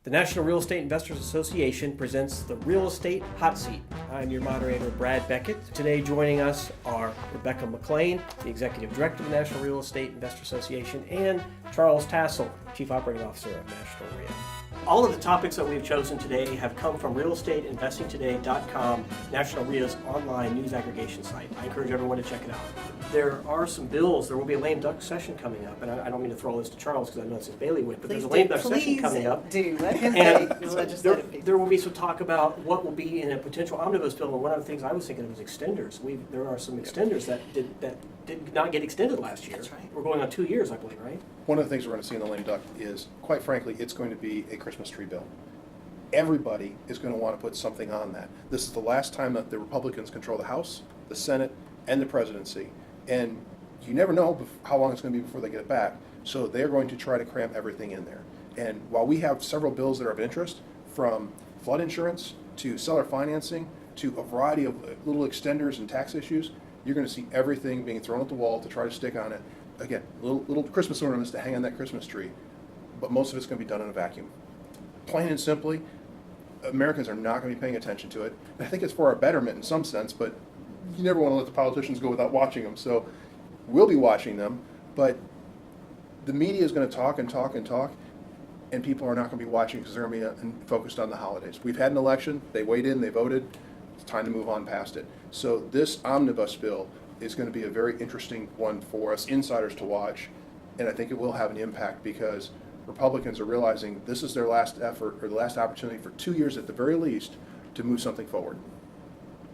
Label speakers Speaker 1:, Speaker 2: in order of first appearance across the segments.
Speaker 1: The National Real Estate Investors Association presents the Real Estate Hot Seat. I'm your moderator, Brad Beckett. Today joining us are Rebecca McLean, the Executive Director of the National Real Estate Investors Association, and Charles Tassell, Chief Operating Officer of National REIA. All of the topics that we've chosen today have come from realestateinvestingtoday.com, National REIA's online news aggregation site. I encourage everyone to check it out. There are some bills. There will be a lame duck session coming up, and I don't mean to throw this to Charles because I know it's his bailiwick, but there's a lame duck session coming up.
Speaker 2: Let him
Speaker 1: And
Speaker 2: take the legislative piece.
Speaker 1: there will be some talk about what will be in a potential omnibus bill, and one of the things I was thinking of was extenders. There are some extenders that did not get extended last year.
Speaker 2: That's right.
Speaker 1: We're going on 2 years, I believe, right?
Speaker 3: One of the things we're going to see in the lame duck is, quite frankly, it's going to be a Christmas tree bill. Everybody is going to want to put something on that. This is the last time that the Republicans control the House, the Senate, and the presidency. And you never know how long it's going to be before they get it back. So they're going to try to cram everything in there. And while we have several bills that are of interest, from flood insurance to seller financing to a variety of little extenders and tax issues, you're going to see everything being thrown at the wall to try to stick on it. Again, little Christmas ornaments to hang on that Christmas tree, but most of it's going to be done in a vacuum. Plain and simply, Americans are not going to be paying attention to it. And I think it's for our betterment in some sense, but you never want to let the politicians go without watching them. So we'll be watching them, but the media is going to talk and talk and talk, and people are not going to be watching because they're going to be focused on the holidays. We've had an election. They weighed in. They voted. It's time to move on past it. So this omnibus bill is going to be a very interesting one for us insiders to watch, and I think it will have an impact because Republicans are realizing this is their last effort or the last opportunity for 2 years at the very least to move something forward.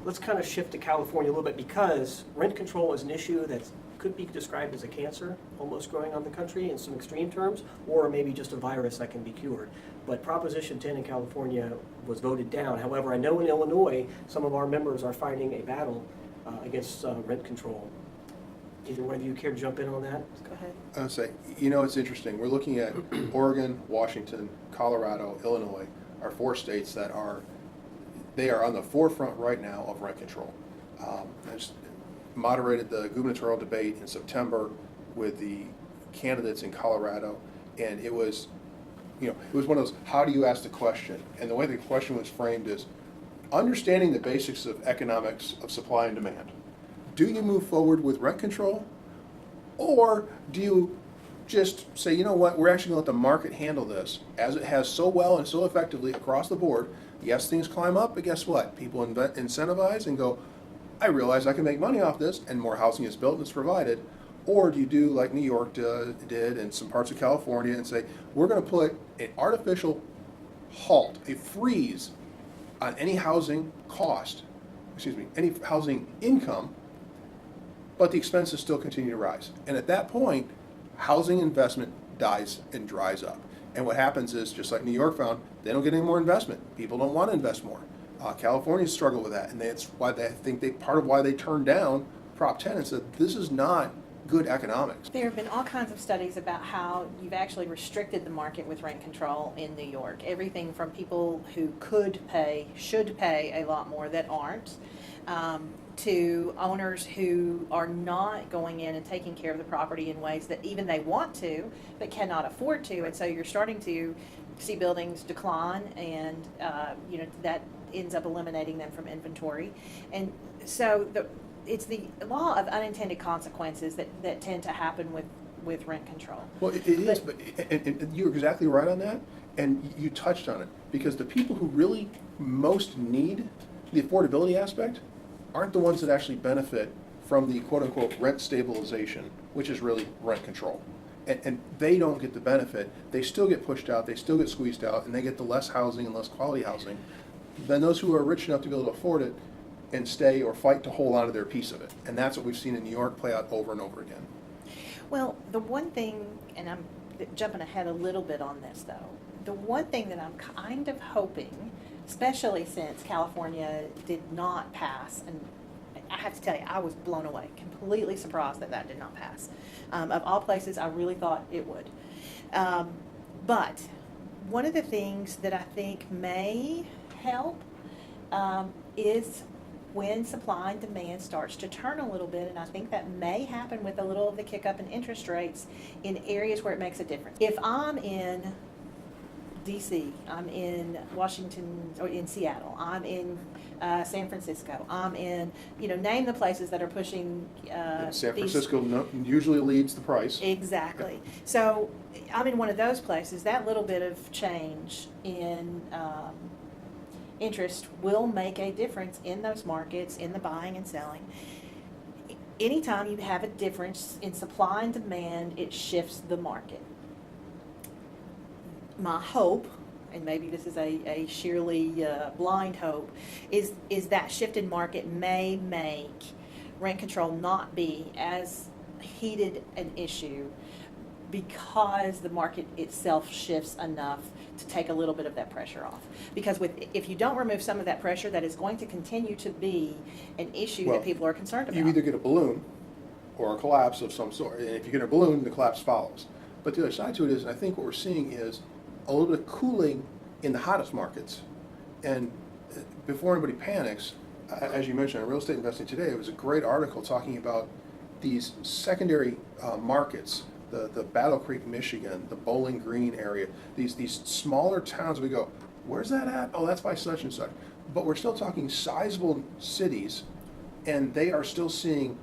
Speaker 1: Let's kind of shift to California a little bit because rent control is an issue that could be described as a cancer almost growing on the country in some extreme terms, or maybe just a virus that can be cured. But Proposition 10 in California was voted down. However, I know in Illinois, some of our members are fighting a battle against rent control. Either one of you care to jump in on that?
Speaker 2: Go ahead.
Speaker 3: I'll say, it's interesting. We're looking at Oregon, Washington, Colorado, Illinois, are 4 states that are on the forefront right now of rent control. I just moderated the gubernatorial debate in September with the candidates in Colorado, and it was one of those, how do you ask the question? And the way the question was framed is, understanding the basics of economics of supply and demand. Do you move forward with rent control, or do you just say, you know what, we're actually going to let the market handle this, as it has so well and so effectively across the board. Yes, things climb up, but guess what? People incentivize and go, I realize I can make money off this, and more housing is built and it's provided. Or do you do like New York did and some parts of California and say, we're going to put an artificial halt, a freeze on any housing any housing income, but the expenses still continue to rise. And at that point, housing investment dies and dries up. And what happens is, just like New York found, they don't get any more investment. People don't want to invest more. California struggled with that, and that's why part of why they turned down Prop 10 and said, this is not good economics.
Speaker 2: There have been all kinds of studies about how you've actually restricted the market with rent control in New York. Everything from people who should pay a lot more that aren't, to owners who are not going in and taking care of the property in ways that even they want to, but cannot afford to. And so you're starting to see buildings decline, and that ends up eliminating them from inventory. And so it's the law of unintended consequences that tend to happen with rent control.
Speaker 3: Well, it is, but you're exactly right on that, and you touched on it, because the people who really most need the affordability aspect aren't the ones that actually benefit from the quote-unquote rent stabilization, which is really rent control. And they don't get the benefit. They still get pushed out, they still get squeezed out, and they get the less housing and less quality housing than those who are rich enough to be able to afford it and stay or fight to hold on to their piece of it. And that's what we've seen in New York play out over and over again.
Speaker 2: Well, the one thing, and I'm jumping ahead a little bit on this though, the one thing that I'm kind of hoping, especially since California did not pass, and I have to tell you, I was blown away, completely surprised that did not pass. Of all places, I really thought it would. But one of the things that I think may help is when supply and demand starts to turn a little bit, and I think that may happen with a little of the kick up in interest rates in areas where it makes a difference. If I'm in DC, I'm in Washington, or in Seattle, I'm in San Francisco, I'm in, name the places that are pushing
Speaker 3: San Francisco usually leads the price.
Speaker 2: Exactly. So I'm in one of those places. That little bit of change in interest will make a difference in those markets, in the buying and selling. Anytime you have a difference in supply and demand, it shifts the market. My hope, and maybe this is a sheerly blind hope, is that shifted market may make rent control not be as heated an issue because the market itself shifts enough to take a little bit of that pressure off. Because if you don't remove some of that pressure, that is going to continue to be an issue that people are concerned about.
Speaker 3: You either get a balloon or a collapse of some sort. And if you get a balloon, the collapse follows. But the other side to it is, and I think what we're seeing is a little bit of cooling in the hottest markets. And before anybody panics, as you mentioned, on Real Estate Investing Today, it was a great article talking about these secondary markets, the Battle Creek, Michigan, the Bowling Green area, these smaller towns. We go, where's that at? Oh, that's by such and such. But we're still talking sizable cities, and they are still seeing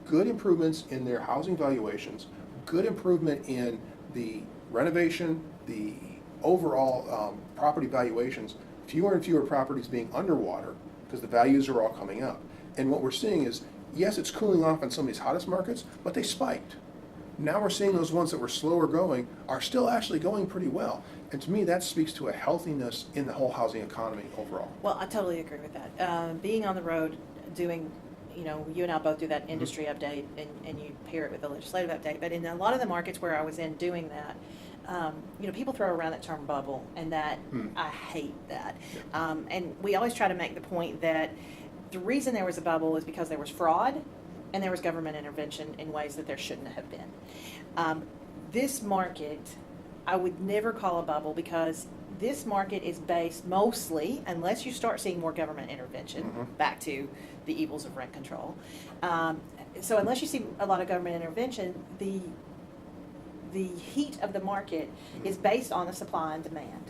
Speaker 3: good improvements in their housing valuations, good improvement in the renovation, the overall property valuations, fewer and fewer properties being underwater because the values are all coming up. And what we're seeing is, yes, it's cooling off in some of these hottest markets, but they spiked. Now we're seeing those ones that were slower going are still actually going pretty well. And to me, that speaks to a healthiness in the whole housing economy overall.
Speaker 2: Well, I totally agree with that. Being on the road, doing, you and I both do that industry update, and you pair it with the legislative update. But in a lot of the markets where I was in doing that, people throw around that term bubble, and that I hate that. And we always try to make the point that the reason there was a bubble is because there was fraud and there was government intervention in ways that there shouldn't have been. This market, I would never call a bubble because this market is based mostly, unless you start seeing more government intervention, back to the evils of rent control. So unless you see a lot of government intervention, the heat of the market is based on the supply and demand.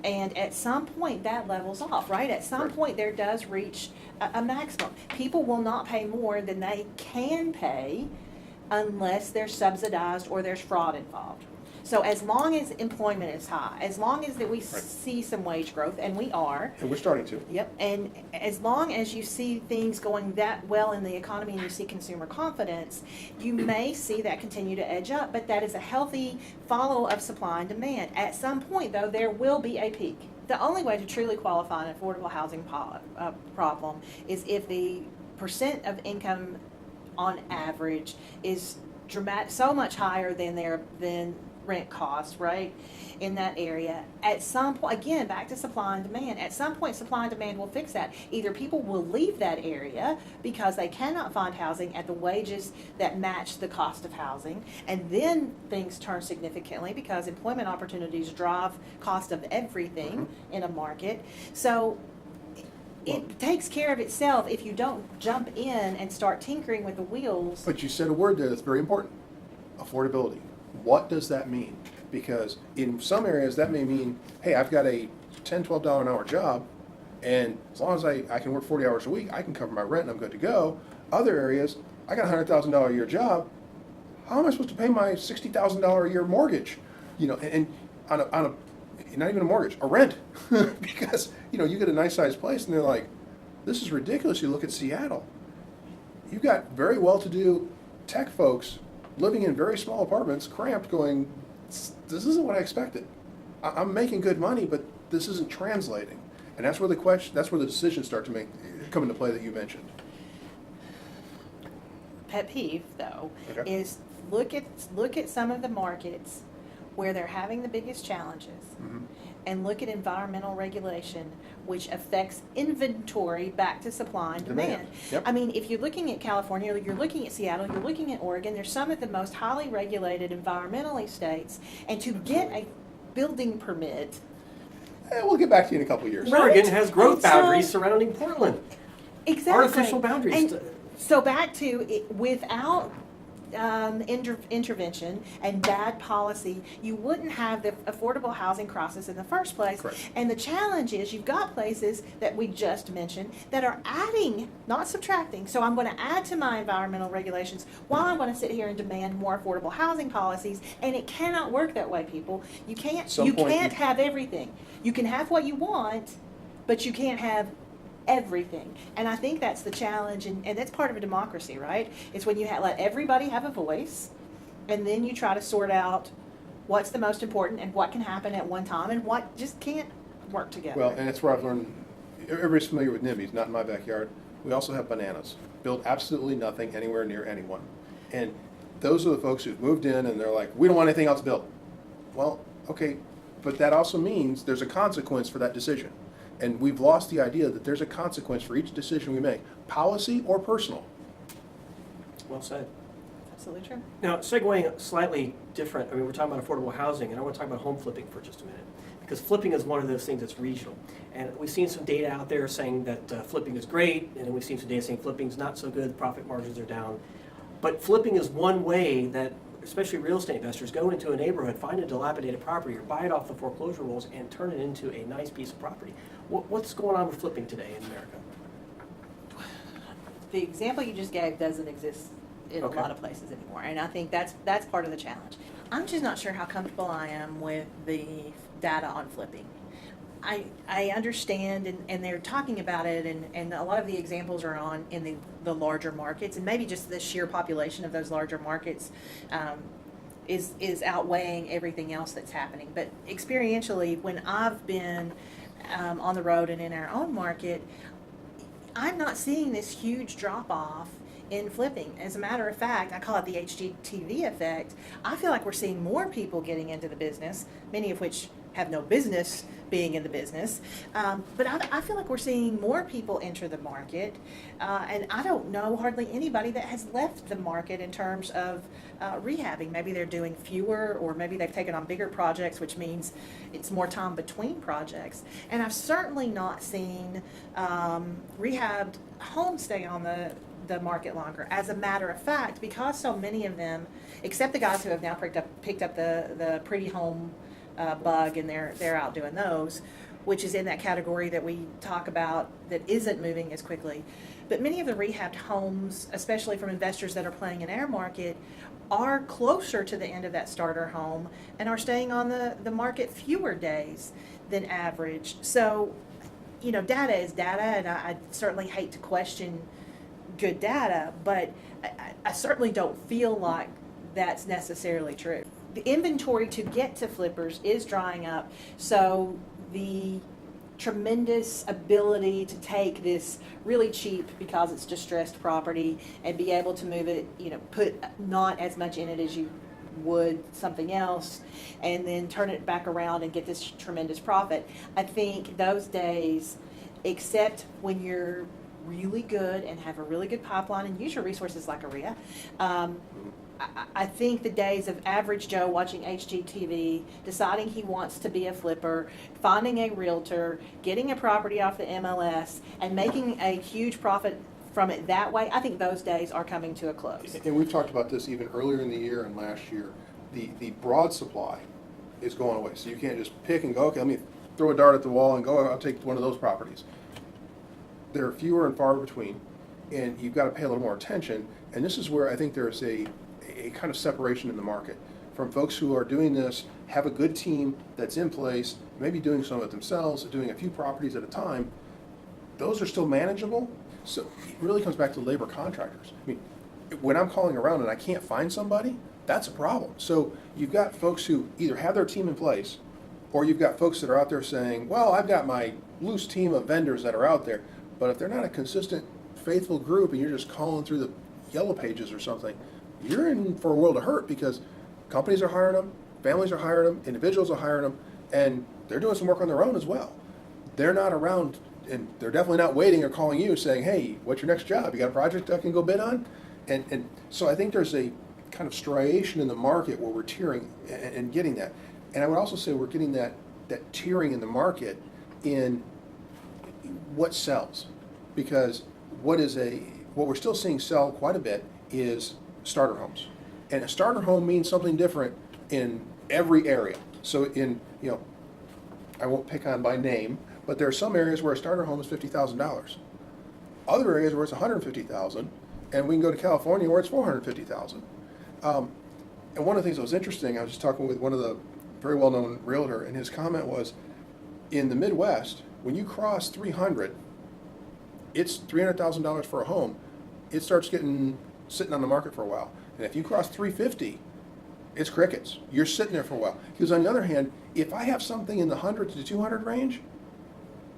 Speaker 2: And at some point that levels off, right? At some point there does reach a maximum. People will not pay more than they can pay unless they're subsidized or there's fraud involved. So as long as employment is high, as long as that we see some wage growth, and we are.
Speaker 3: And we're starting to.
Speaker 2: Yep, and as long as you see things going that well in the economy and you see consumer confidence, you may see that continue to edge up, but that is a healthy follow of supply and demand. At some point, though, there will be a peak. The only way to truly qualify an affordable housing problem is if the percent of income on average is so much higher than rent costs, right, in that area. At some point, again, back to supply and demand, at some point supply and demand will fix that. Either people will leave that area because they cannot find housing at the wages that match the cost of housing, and then things turn significantly because employment opportunities drive cost of everything in a market. So it takes care of itself if you don't jump in and start tinkering with the wheels.
Speaker 3: But you said a word there that's very important: affordability. What does that mean? Because in some areas that may mean, hey, I've got a $10, $12 an hour job, and as long as I can work 40 hours a week, I can cover my rent and I'm good to go. Other areas, I got a $100,000 a year job. How am I supposed to pay my $60,000 a year mortgage? And on a not even a mortgage, a rent, because you get a nice sized place and they're like, this is ridiculous. You look at Seattle, you've got very well-to-do tech folks living in very small apartments, cramped, going, this isn't what I expected. I'm making good money, but this isn't translating. And that's where the decisions start to come into play that you mentioned.
Speaker 2: Pet peeve, though, is look at some of the markets where they're having the biggest challenges, and look at environmental regulation, which affects inventory back to supply and demand.
Speaker 3: Yep.
Speaker 2: I mean, if you're looking at California, you're looking at Seattle, you're looking at Oregon, there's some of the most highly regulated environmentally states, and to get a building permit.
Speaker 3: We'll get back to you in a couple of years.
Speaker 2: Right?
Speaker 1: Oregon has growth boundaries surrounding Portland.
Speaker 2: Exactly.
Speaker 1: Artificial boundaries.
Speaker 2: And so back to it, without intervention and bad policy, you wouldn't have the affordable housing crisis in the first place.
Speaker 3: Correct.
Speaker 2: And the challenge is you've got places that we just mentioned that are adding, not subtracting. So I'm going to add to my environmental regulations while I'm going to sit here and demand more affordable housing policies. And it cannot work that way, people. You can't. You can't have everything. You can have what you want, but you can't have everything. And I think that's the challenge, and that's part of a democracy, right? It's when you let everybody have a voice, and then you try to sort out what's the most important and what can happen at one time and what just can't work together.
Speaker 3: Well, and that's where I've learned, everybody's familiar with NIMBYs, not in my backyard. We also have bananas. Build absolutely nothing anywhere near anyone. And those are the folks who've moved in and they're like, we don't want anything else built. Well, okay, but that also means there's a consequence for that decision. And we've lost the idea that there's a consequence for each decision we make, policy or personal.
Speaker 1: Well said.
Speaker 2: Absolutely true.
Speaker 1: Now, segueing slightly different, I mean, we're talking about affordable housing, and I want to talk about home flipping for just a minute. Because flipping is one of those things that's regional. And we've seen some data out there saying that flipping is great, and then we've seen some data saying flipping is not so good, profit margins are down. But flipping is one way that, especially real estate investors, go into a neighborhood, find a dilapidated property, or buy it off the foreclosure rolls and turn it into a nice piece of property. What's going on with flipping today in America?
Speaker 2: The example you just gave doesn't exist in
Speaker 1: Okay.
Speaker 2: a lot of places anymore, and I think that's part of the challenge. I'm just not sure how comfortable I am with the data on flipping. I understand, and they're talking about it, and a lot of the examples are on in the larger markets, and maybe just the sheer population of those larger markets is outweighing everything else that's happening. But experientially, when I've been on the road and in our own market, I'm not seeing this huge drop-off in flipping. As a matter of fact, I call it the HGTV effect. I feel like we're seeing more people getting into the business, many of which have no business being in the business. But I feel like we're seeing more people enter the market, and I don't know hardly anybody that has left the market in terms of rehabbing. Maybe they're doing fewer, or maybe they've taken on bigger projects, which means it's more time between projects. And I've certainly not seen rehabbed homes stay on the market longer. As a matter of fact, because so many of them, except the guys who have now picked up the pretty home bug, and they're out doing those, which is in that category that we talk about that isn't moving as quickly. But many of the rehabbed homes, especially from investors that are playing in our market, are closer to the end of that starter home and are staying on the market fewer days than average. So, data is data, and I certainly hate to question good data, but I certainly don't feel like that's necessarily true. The inventory to get to flippers is drying up, so the tremendous ability to take this really cheap, because it's distressed property, and be able to move it, put not as much in it as you would something else, and then turn it back around and get this tremendous profit. I think those days, except when you're really good and have a really good pipeline and use your resources like a REIA, I think the days of average Joe watching HGTV, deciding he wants to be a flipper, finding a realtor, getting a property off the MLS, and making a huge profit from it that way, I think those days are coming to a close.
Speaker 3: And we've talked about this even earlier in the year and last year. The broad supply is going away. So you can't just pick and go, okay, let me throw a dart at the wall and go, I'll take one of those properties. There are fewer and far between, and you've got to pay a little more attention. And this is where I think there's a kind of separation in the market from folks who are doing this, have a good team that's in place, maybe doing some of it themselves, doing a few properties at a time. Those are still manageable. So it really comes back to labor contractors. I mean, when I'm calling around and I can't find somebody, that's a problem. So you've got folks who either have their team in place, or you've got folks that are out there saying, well, I've got my loose team of vendors that are out there. But if they're not a consistent, faithful group, and you're just calling through the yellow pages or something, you're in for a world of hurt, because companies are hiring them, families are hiring them, individuals are hiring them, and they're doing some work on their own as well. They're not around, and they're definitely not waiting or calling you saying, hey, what's your next job? You got a project I can go bid on? And so I think there's a kind of striation in the market where we're tiering and getting that. And I would also say we're getting that tiering in the market in what sells. Because what we're still seeing sell quite a bit is starter homes. And a starter home means something different in every area. So I won't pick on by name, but there are some areas where a starter home is $50,000. Other areas where it's $150,000, and we can go to California where it's $450,000. And one of the things that was interesting, I was just talking with one of the very well-known realtor, and his comment was, in the Midwest, when you cross 300, it's $300,000 for a home. It starts sitting on the market for a while. And if you cross 350, it's crickets. You're sitting there for a while. Because on the other hand, if I have something in the 100 to 200 range,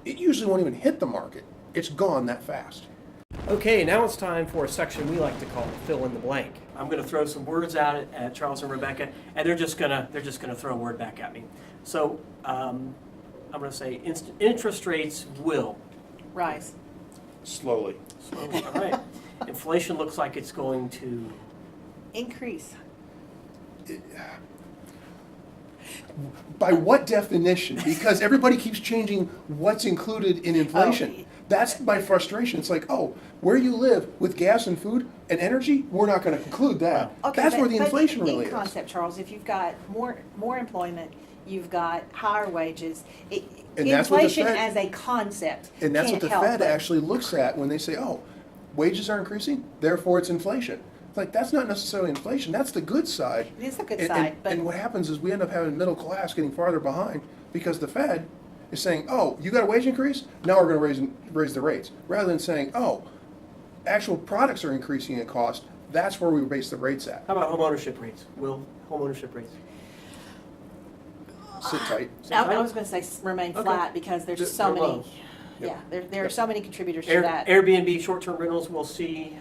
Speaker 3: it usually won't even hit the market. It's gone that fast.
Speaker 1: Okay, now it's time for a section we like to call fill in the blank. I'm going to throw some words out at Charles and Rebecca, and they're just gonna throw a word back at me. So I'm going to say interest rates will
Speaker 2: Rise.
Speaker 3: Slowly.
Speaker 1: slowly. All right. Inflation looks like it's going to
Speaker 2: Increase.
Speaker 3: By what definition? Because everybody keeps changing what's included in inflation.
Speaker 2: Oh.
Speaker 3: That's my frustration. It's like, oh, where you live with gas and food and energy, we're not going to conclude that.
Speaker 2: Okay,
Speaker 3: That's where
Speaker 2: but-
Speaker 3: the
Speaker 2: but
Speaker 3: inflation really
Speaker 2: in
Speaker 3: is.
Speaker 2: concept, Charles, if you've got more employment, you've got higher wages,
Speaker 3: And that's what the
Speaker 2: inflation
Speaker 3: Fed-
Speaker 2: as a concept
Speaker 3: And that's what
Speaker 2: can't
Speaker 3: the
Speaker 2: help
Speaker 3: Fed
Speaker 2: but-
Speaker 3: actually looks at when they say, oh, wages are increasing, therefore it's inflation. It's like, that's not necessarily inflation, that's the good side.
Speaker 2: It is the good
Speaker 3: And-
Speaker 2: side, but
Speaker 3: And what happens is we end up having middle class getting farther behind because the Fed is saying, oh, you got a wage increase? Now we're going to raise the rates. Rather than saying, oh, actual products are increasing in cost, that's where we base the rates at.
Speaker 1: how about home ownership rates? Will home ownership rates?
Speaker 3: Sit tight.
Speaker 2: I was going to say remain
Speaker 1: Okay.
Speaker 2: flat because there's
Speaker 3: They're
Speaker 2: so many.
Speaker 1: low.
Speaker 2: Yeah, there are
Speaker 3: Yep.
Speaker 2: so many contributors to that.
Speaker 1: Airbnb short-term rentals will see.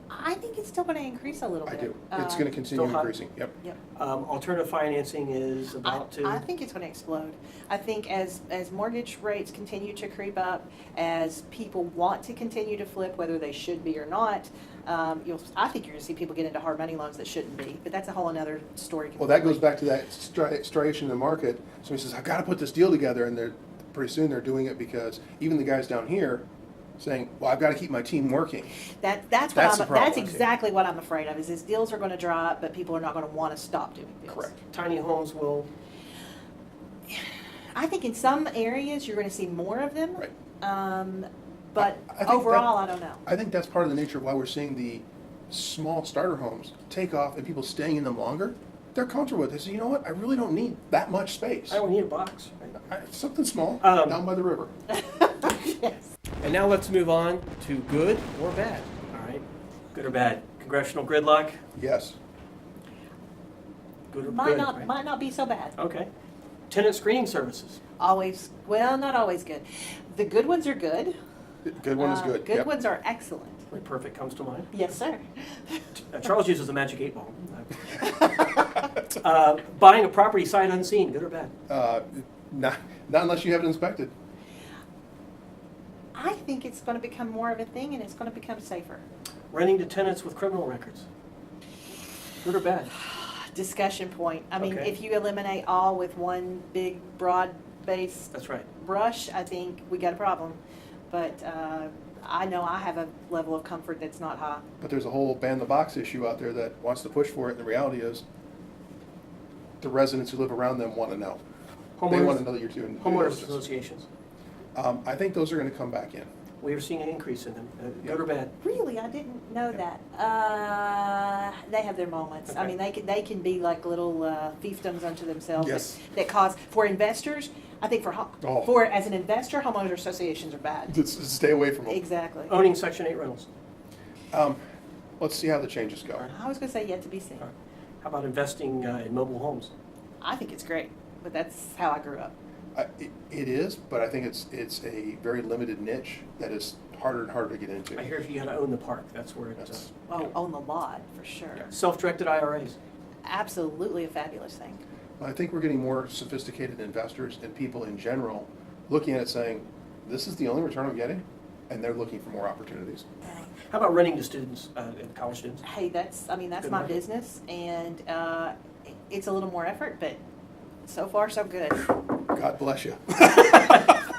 Speaker 2: I think it's still going to increase a little
Speaker 3: I
Speaker 2: bit.
Speaker 3: do. It's going to continue
Speaker 1: still hot.
Speaker 3: increasing. Yep.
Speaker 2: Yep.
Speaker 1: Alternative financing is about to.
Speaker 2: I think it's going to explode. I think as mortgage rates continue to creep up, as people want to continue to flip, whether they should be or not, I think you're going to see people get into hard money loans that shouldn't be. But that's a whole another story.
Speaker 3: Well, that goes
Speaker 2: completely.
Speaker 3: back to that striation in the market. Somebody says, I've got to put this deal together, and pretty soon they're doing it because even the guys down here saying, well, I've got to keep my team working.
Speaker 2: That's
Speaker 3: That's the problem,
Speaker 2: that's
Speaker 3: I see.
Speaker 2: exactly what I'm afraid of. Is these deals are going to drop, but people are not going to want to stop doing deals.
Speaker 3: Correct.
Speaker 1: Tiny homes will.
Speaker 2: I think in some areas you're going to see more of them.
Speaker 3: Right.
Speaker 2: But
Speaker 3: I think
Speaker 2: overall, I don't know.
Speaker 3: I think that's part of the nature of why we're seeing the small starter homes take off and people staying in them longer. They're comfortable with it. They say, you know what, I really don't need that much space.
Speaker 1: I don't need a box.
Speaker 3: Something small
Speaker 1: Um,
Speaker 3: down by the river.
Speaker 2: Yes.
Speaker 1: And now let's move on to good or bad. All right. Good or bad. Congressional gridlock.
Speaker 3: Yes.
Speaker 1: Good or
Speaker 2: Might
Speaker 1: good.
Speaker 2: not
Speaker 1: right?
Speaker 2: might not be so bad.
Speaker 1: Okay. Tenant screening services.
Speaker 2: Always, well, not always good. The good ones are good.
Speaker 3: Good one is good.
Speaker 2: Good
Speaker 3: Yep.
Speaker 2: ones are excellent.
Speaker 1: Where perfect comes to mind.
Speaker 2: Yes, sir.
Speaker 1: Charles uses the magic 8 ball. Buying a property sight unseen. Good or bad.
Speaker 3: Not unless you have it inspected.
Speaker 2: I think it's going to become more of a thing, and it's going to become safer.
Speaker 1: Renting to tenants with criminal records. Good or bad.
Speaker 2: Discussion point. I mean,
Speaker 1: Okay.
Speaker 2: if you eliminate all with one big broad-based
Speaker 1: That's right.
Speaker 2: brush, I think we got a problem. But I know I have a level of comfort that's not high.
Speaker 3: But there's a whole ban the box issue out there that wants to push for it. And the reality is the residents who live around them want to know. They want to know that you're doing due
Speaker 1: Homeowners
Speaker 3: diligence.
Speaker 1: associations.
Speaker 3: I think those are going to come back in.
Speaker 1: We are seeing an increase in them. Good or bad.
Speaker 2: Really, I didn't know that. They have their moments. I
Speaker 1: Okay.
Speaker 2: mean, they can be like little fiefdoms unto themselves
Speaker 3: Yes.
Speaker 2: that cause for investors. I think
Speaker 3: Oh.
Speaker 2: for as an investor, homeowners associations are bad.
Speaker 3: Just stay away from them.
Speaker 2: Exactly.
Speaker 1: Owning Section 8 rentals.
Speaker 3: Let's see how the changes go.
Speaker 2: I was going to say yet to be seen.
Speaker 1: How about investing in mobile homes?
Speaker 2: I think it's great, but that's how I grew up.
Speaker 3: It is, but I think it's a very limited niche that is harder and harder to get into.
Speaker 1: I hear if you got to own the park, that's where it's.
Speaker 3: That's-
Speaker 2: Oh, on the lot for sure.
Speaker 1: Self-directed IRAs.
Speaker 2: Absolutely a fabulous thing.
Speaker 3: I think we're getting more sophisticated investors and people in general looking at it saying, this is the only return I'm getting, and they're looking for more opportunities.
Speaker 1: How about renting to students, college students?
Speaker 2: Hey, that's
Speaker 1: Good
Speaker 2: my
Speaker 1: market.
Speaker 2: business, and it's a little more effort, but so far so good.
Speaker 3: God bless you.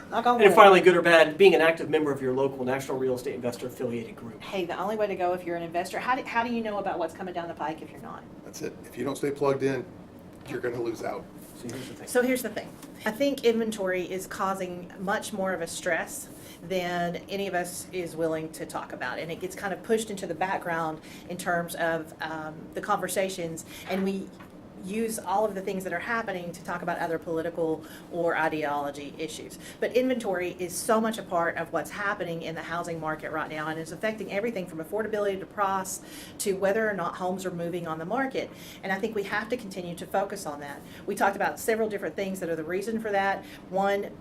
Speaker 2: Knock on
Speaker 1: And
Speaker 2: wood.
Speaker 1: finally, good or bad, being an active member of your local National Real Estate Investor affiliated group.
Speaker 2: Hey, the only way to go if you're an investor, how do you know about what's coming down the pike if you're not?
Speaker 3: That's it. If you don't stay plugged in, you're going to lose out.
Speaker 1: So here's the thing.
Speaker 2: So here's the thing. I think inventory is causing much more of a stress than any of us is willing to talk about. And it gets kind of pushed into the background in terms of the conversations, and we use all of the things that are happening to talk about other political or ideology issues. But inventory is so much a part of what's happening in the housing market right now, and is affecting everything from affordability to price to whether or not homes are moving on the market. And I think we have to continue to focus on that. We talked about several different things that are the reason for that. One,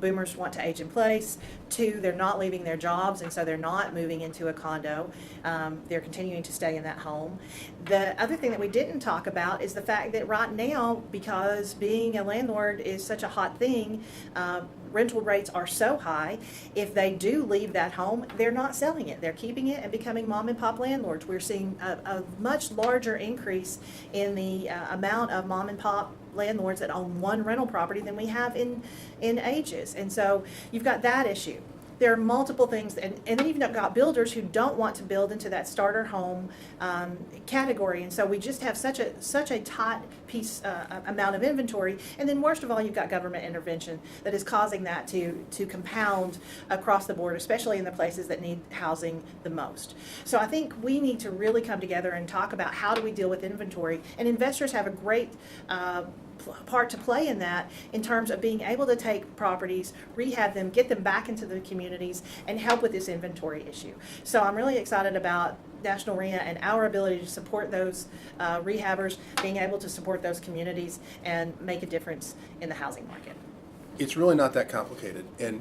Speaker 2: boomers want to age in place. Two, they're not leaving their jobs, and so they're not moving into a condo. They're continuing to stay in that home. The other thing that we didn't talk about is the fact that right now, because being a landlord is such a hot thing, rental rates are so high. If they do leave that home, they're not selling it. They're keeping it and becoming mom and pop landlords. We're seeing a much larger increase in the amount of mom and pop landlords that own one rental property than we have in ages. And so you've got that issue. There are multiple things, and then you've got builders who don't want to build into that starter home category, and so we just have such a tight amount of inventory. And then worst of all, you've got government intervention that is causing that to compound across the board, especially in the places that need housing the most. So I think we need to really come together and talk about how do we deal with inventory, and investors have a great part to play in that, in terms of being able to take properties, rehab them, get them back into the communities, and help with this inventory issue. So I'm really excited about National REIA and our ability to support those rehabbers, being able to support those communities and make a difference in the housing market.
Speaker 3: It's really not that complicated. And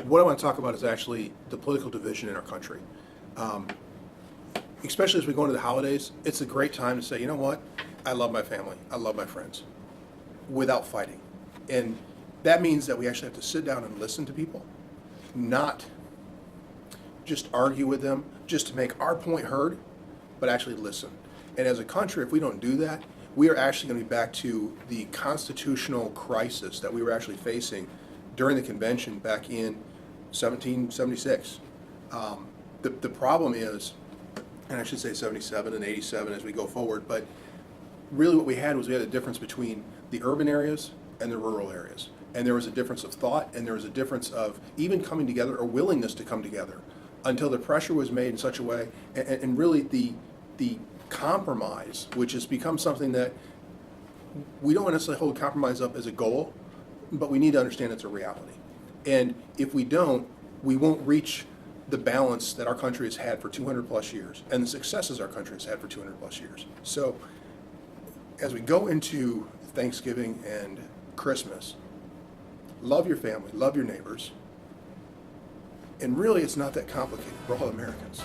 Speaker 3: what I want to talk about is actually the political division in our country. Especially as we go into the holidays, it's a great time to say, you know what, I love my family, I love my friends, without fighting. And that means that we actually have to sit down and listen to people, not just argue with them, just to make our point heard, but actually listen. And as a country, if we don't do that, we are actually going to be back to the constitutional crisis that we were actually facing during the convention back in 1776. The problem is, and I should say 77 and 87 as we go forward, but really what we had was we had a difference between the urban areas and the rural areas. And there was a difference of thought, and there was a difference of even coming together or willingness to come together, until the pressure was made in such a way, and really the compromise, which has become something that we don't necessarily hold compromise up as a goal, but we need to understand it's a reality. And if we don't, we won't reach the balance that our country has had for 200 plus years, and the successes our country has had for 200 plus years. So as we go into Thanksgiving and Christmas, love your family, love your neighbors, and really it's not that complicated. We're all Americans.